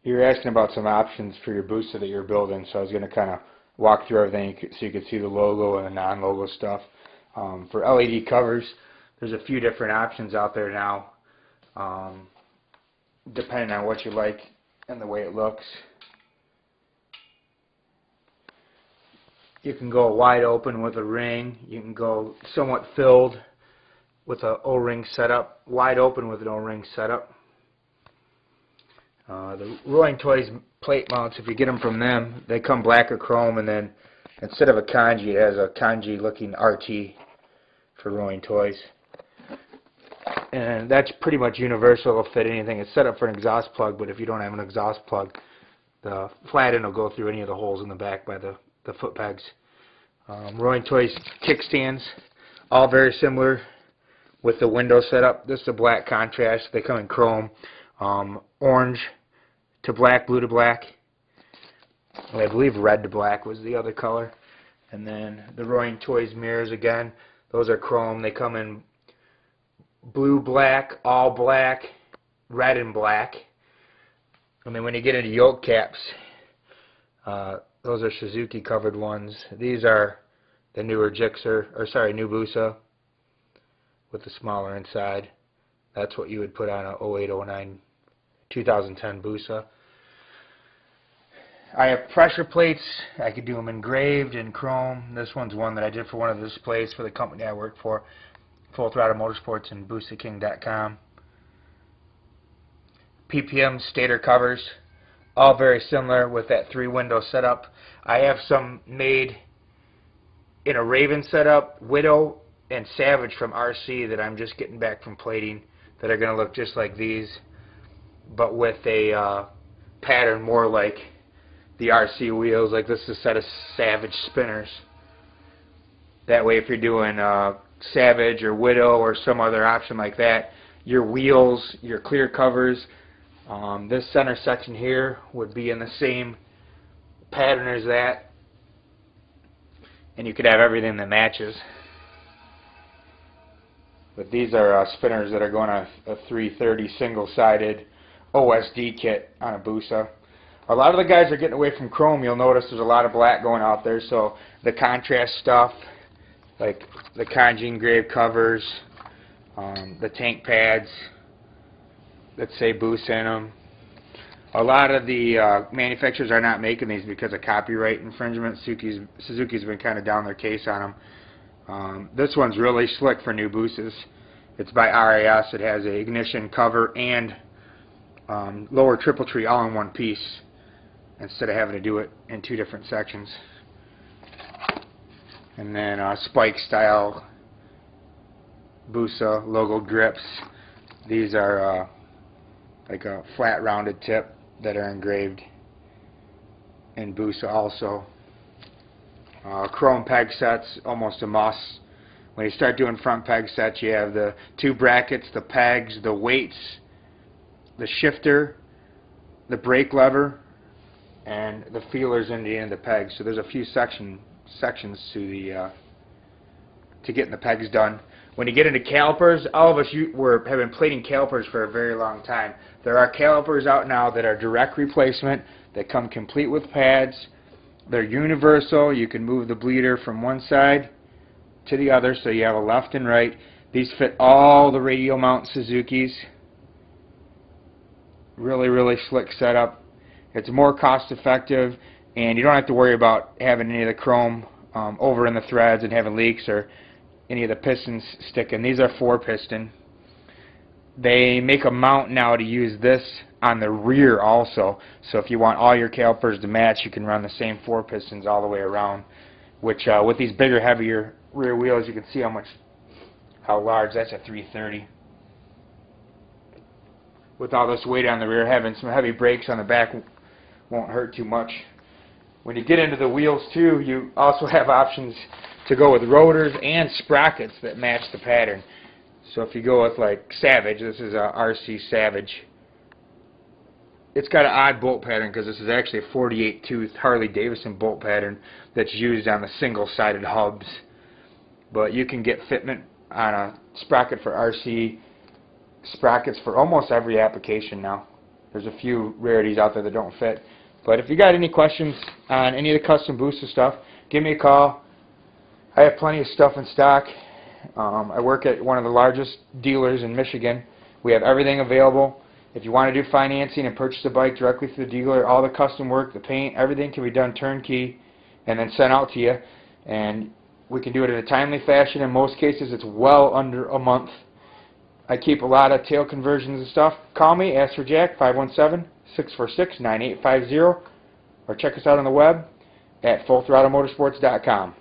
You're asking about some options for your booster that you're building, so I was going to kind of walk through everything so you could see the logo and the non-logo stuff. For LED covers, there's a few different options out there now, depending on what you like and the way it looks. You can go wide open with a ring. You can go somewhat filled with an O-ring setup, wide open with an O-ring setup. The Rolling Toys plate mounts, if you get them from them, they come black or chrome, and then instead of a kanji, it has a kanji looking RT for Rolling Toys. And that's pretty much universal. It'll fit anything. It's set up for an exhaust plug, but if you don't have an exhaust plug, the flat end will go through any of the holes in the back by the foot pegs. Rolling Toys kickstands, all very similar with the window setup. This is a black contrast. They come in chrome, orange to black, blue to black. Well, I believe red to black was the other color. And then the Rolling Toys mirrors again. Those are chrome. They come in blue, black, all black, red, and black. And then when you get into yoke caps, those are Suzuki covered ones. These are the newer new Busa with the smaller inside. That's what you would put on a 08, 09, 2010 Busa. I have pressure plates. I could do them engraved in chrome. This one's one that I did for one of the displays for the company I work for, Full Throttle Motorsports and BoosaKing.com. PPM stator covers, all very similar with that 3-window setup. I have some made in a Raven setup, Widow and Savage from RC that I'm just getting back from plating that are going to look just like these, but with a pattern more like the RC wheels. Like this is a set of Savage spinners. That way if you're doing Savage or Widow or some other option like that, your wheels, your clear covers, this center section here would be in the same pattern as that, and you could have everything that matches. But these are spinners that are going on a 330 single-sided OSD kit on a Busa. A lot of the guys are getting away from chrome. You'll notice there's a lot of black going out there, so the contrast stuff, like the kanji engraved covers, the tank pads that say Busa in them. A lot of the manufacturers are not making these because of copyright infringement. Suzuki's been kind of down their case on them. This one's really slick for new Busas. It's by RAS. It has a ignition cover and lower triple tree all in one piece instead of having to do it in 2 different sections. And then spike style Busa logo grips. These are like a flat rounded tip that are engraved in Busa also. Chrome peg sets, almost a must. When you start doing front peg sets, you have the 2 brackets, the pegs, the weights, the shifter, the brake lever, and the feelers in the end of the pegs. So there's a few sections to getting the pegs done. When you get into calipers, all of us have been plating calipers for a very long time. There are calipers out now that are direct replacement, that come complete with pads. They're universal. You can move the bleeder from one side to the other, so you have a left and right. These fit all the radial mount Suzukis. Really, really slick setup. It's more cost effective, and you don't have to worry about having any of the chrome over in the threads and having leaks or any of the pistons sticking. These are 4-piston. They make a mount now to use this on the rear also. So if you want all your calipers to match, you can run the same 4 pistons all the way around. Which with these bigger, heavier rear wheels, you can see how large. That's a 330. With all this weight on the rear, having some heavy brakes on the back won't hurt too much. When you get into the wheels too, you also have options to go with rotors and sprockets that match the pattern. So if you go with like Savage, this is a RC Savage. It's got an odd bolt pattern because this is actually a 48 tooth Harley Davidson bolt pattern that's used on the single-sided hubs. But you can get fitment on a sprocket for RC, sprockets for almost every application now. There's a few rarities out there that don't fit. But if you got any questions on any of the custom booster stuff, give me a call. I have plenty of stuff in stock. I work at one of the largest dealers in Michigan. We have everything available. If you want to do financing and purchase a bike directly through the dealer, all the custom work, the paint, everything can be done turnkey and then sent out to you. And we can do it in a timely fashion. In most cases, it's well under a month. I keep a lot of tail conversions and stuff. Call me, ask for Jack, 517-646-9850, or check us out on the web at fullthrottlemotorsports.com.